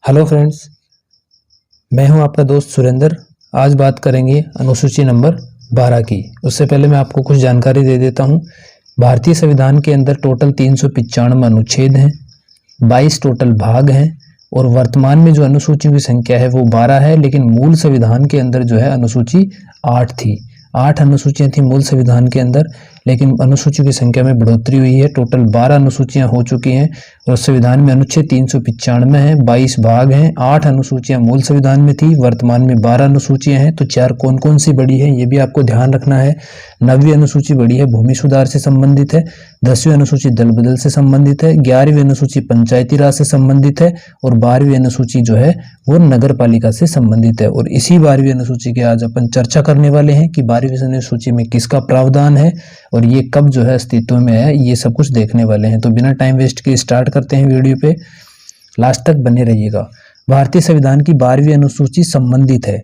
Hello friends, मैं हूं आपका दोस्त सुरेंद्र। आज बात करेंगे अनुसूची नंबर 12 की। उससे पहले मैं आपको कुछ जानकारी दे देता हूं। भारतीय संविधान के अंदर टोटल 395 अनुच्छेद हैं, 22 टोटल भाग हैं और वर्तमान में जो अनुसूचियों की संख्या है वो 12 है। लेकिन मूल संविधान के अंदर जो है अनुसूची 8 थी। 8 अनुसूचियां थी मूल संविधान के अंदर, लेकिन अनुसूचियों की संख्या में बढ़ोतरी हुई है। टोटल 12 अनुसूचियां हो चुकी हैं और संविधान में अनुच्छेद 395 है, 22 भाग हैं। 8 अनुसूचियां मूल संविधान में थी, वर्तमान में 12 अनुसूचियां हैं। तो 4 कौन कौन सी बड़ी है ये भी आपको ध्यान रखना है। 9वीं अनुसूची बड़ी है, भूमि सुधार से संबंधित है। 10वीं अनुसूची दल बदल से संबंधित है। 11वीं अनुसूची पंचायती राज से संबंधित है और 12वीं अनुसूची जो है वो नगर पालिका से संबंधित है। और इसी 12वीं अनुसूची की आज अपन चर्चा करने वाले हैं कि 12वीं अनुसूची में किसका प्रावधान है और ये कब जो है अस्तित्व में है, ये सब कुछ देखने वाले हैं। तो बिना टाइम वेस्ट के स्टार्ट करते हैं वीडियो पे, लास्ट तक बने रहिएगा। भारतीय संविधान की 12वीं अनुसूची संबंधित है।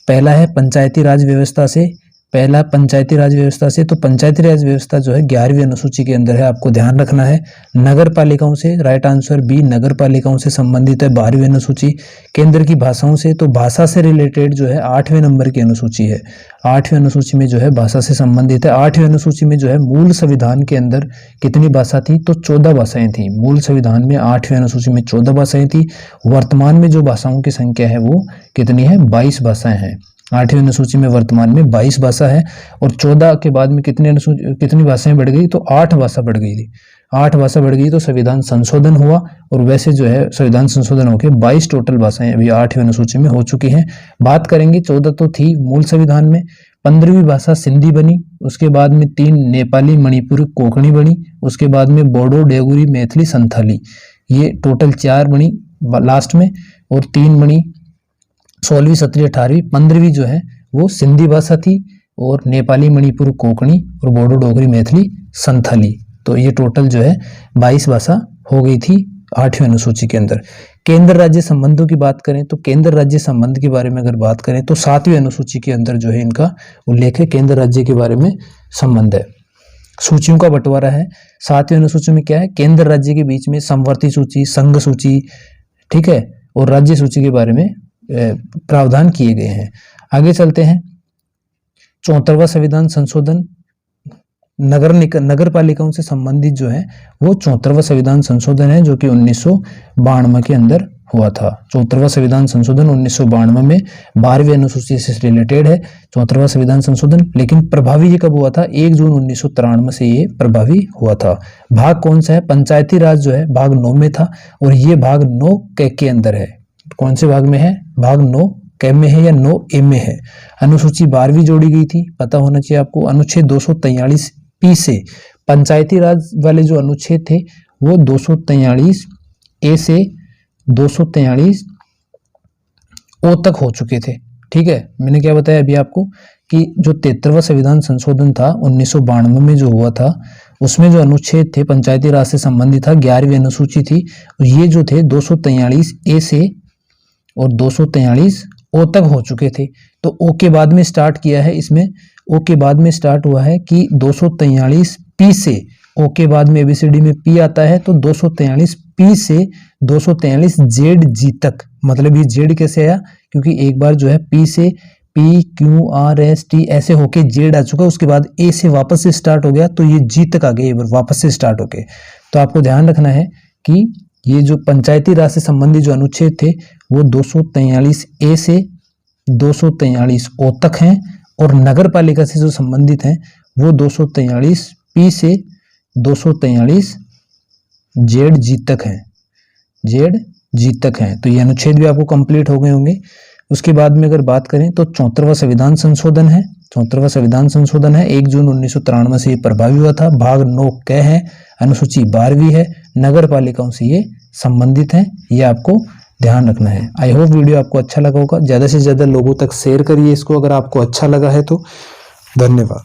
पहला है पंचायती राज व्यवस्था से। पहला पंचायती राज व्यवस्था से, तो पंचायती राज व्यवस्था जो है 11वीं अनुसूची के अंदर है, आपको ध्यान रखना है। नगर पालिकाओं से, राइट आंसर बी, नगर पालिकाओं से संबंधित है 12वीं अनुसूची। केंद्र की भाषाओं से, तो भाषा से रिलेटेड जो है 8वें नंबर की अनुसूची है। 8वीं अनुसूची में जो है भाषा से संबंधित है। 8वीं अनुसूची में जो है मूल संविधान के अंदर कितनी भाषा थी, तो 14 भाषाएं थी। मूल संविधान में 8वीं अनुसूची में 14 भाषाएं थी। वर्तमान में जो भाषाओं की संख्या है वो कितनी है, 22 भाषाएं हैं। 8वीं अनुसूची में वर्तमान में 22 भाषा है और 14 के बाद में कितनी भाषाएं बढ़ गई, तो 8 भाषा बढ़ गई थी। 8 भाषा बढ़ गई तो संविधान संशोधन हुआ और वैसे जो है संविधान संशोधन होकर 22 टोटल भाषाएं अभी 8वीं अनुसूची में हो चुकी हैं। बात करेंगे, 14 तो थी मूल संविधान में। 15वीं भाषा सिंधी बनी, उसके बाद में 3 नेपाली, मणिपुरी, कोंकणी बनी, उसके बाद में बोडो, डेगुरी, मैथिली, संथाली, ये टोटल 4 बनी लास्ट में और 3 बनी 16वीं, 17वीं, 18वीं। 15वीं जो है वो सिंधी भाषा थी और नेपाली, मणिपुर, कोंकणी और बोडो, डोगरी, मैथिली, संथाली। तो ये टोटल जो है 22 भाषा हो गई थी 8वीं अनुसूची के अंदर। केंद्र राज्य संबंधों की बात करें तो केंद्र राज्य संबंध के बारे में अगर बात करें तो 7वीं अनुसूची के अंदर जो है इनका उल्लेख है, केंद्र राज्य के बारे में संबंध है। सूचियों का बंटवारा है 7वीं अनुसूची में। क्या है, केंद्र राज्य के बीच में समवर्ती सूची, संघ सूची, ठीक है, और राज्य सूची के बारे में प्रावधान किए गए हैं। आगे चलते हैं। 74वां संविधान संशोधन नगर पालिकाओं से संबंधित जो है वो 74वां संविधान संशोधन है, जो कि 1992 के अंदर हुआ था। 74वां संविधान संशोधन 1992 में 12वीं अनुसूची से रिलेटेड है 74वां संविधान संशोधन। लेकिन प्रभावी ये कब हुआ था, 1 जून 1993 से ये प्रभावी हुआ था। भाग कौन सा है, पंचायती राज जो है भाग 9 में था और ये भाग 9 के अंदर है। कौन से भाग में है, भाग 9 क में है या 9 ए में है। अनुसूची 12वीं जोड़ी गई थी, पता होना चाहिए आपको। अनुच्छेद 243 पी से पंचायती राज वाले जो अनुच्छेद थे वो 243 ए से 243 ओ तक हो चुके थे। ठीक है, मैंने क्या बताया अभी आपको कि जो 73वां संविधान संशोधन था 1992 में जो हुआ था, उसमें जो अनुच्छेद थे पंचायती राज से संबंधित था, 11वीं अनुसूची थी। ये जो थे 243 ए से और 243 ओ तक हो चुके थे। तो ओ के बाद में स्टार्ट किया है, इसमें ओ के बाद में स्टार्ट हुआ है कि 243 पी से, ओ के बाद में एबीसीडी में पी आता है, तो 243 पी से 243 जेड जी तक। मतलब ये जेड कैसे आया, क्योंकि एक बार जो है पी से P Q R S T ऐसे होके जेड आ चुका, उसके बाद ए से वापस से स्टार्ट हो गया तो ये जी तक आ गया, वापस से स्टार्ट होके। तो आपको ध्यान रखना है कि ये जो पंचायती राज से संबंधित जो अनुच्छेद थे वो 243 ए से 243 ओ तक हैं और नगर पालिका से जो संबंधित हैं वो 243 पी से 243 जेड जी तक हैं, जेड जी तक हैं। तो ये अनुच्छेद भी आपको कंप्लीट हो गए होंगे। उसके बाद में अगर बात करें तो 74वां संविधान संशोधन है। 74वां संविधान संशोधन है, 1 जून 1993 से ये प्रभावी हुआ था। भाग 9 क है, अनुसूची 12वीं है, नगर पालिकाओं से ये संबंधित है, ये आपको ध्यान रखना है। आई होप वीडियो आपको अच्छा लगा होगा। ज़्यादा से ज़्यादा लोगों तक शेयर करिए इसको अगर आपको अच्छा लगा है तो। धन्यवाद।